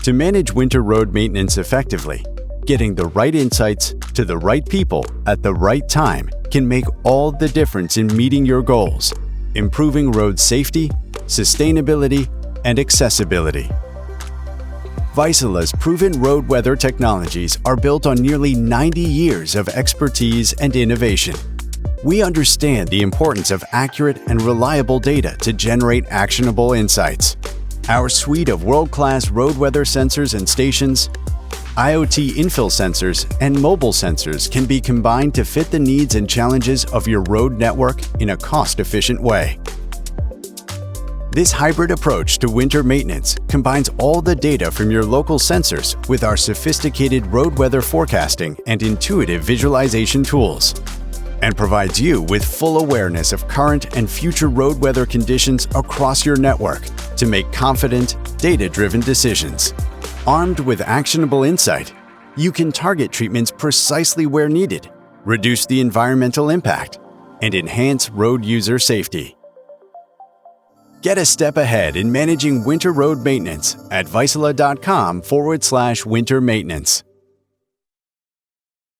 To manage winter road maintenance effectively, getting the right insights to the right people at the right time can make all the difference in meeting your goals, improving road safety, sustainability, and accessibility. Vaisala's proven road weather technologies are built on nearly 90 years of expertise and innovation. We understand the importance of accurate and reliable data to generate actionable insights. Our suite of world-class road weather sensors and stations, IoT infill sensors, and mobile sensors can be combined to fit the needs and challenges of your road network in a cost-efficient way. This hybrid approach to winter maintenance combines all the data from your local sensors with our sophisticated road weather forecasting and intuitive visualization tools, and provides you with full awareness of current and future road weather conditions across your network to make confident, data-driven decisions. Armed with actionable insight, you can target treatments precisely where needed, reduce the environmental impact, and enhance road user safety. Get a step ahead in managing winter road maintenance at vaisala.com/winter maintenance.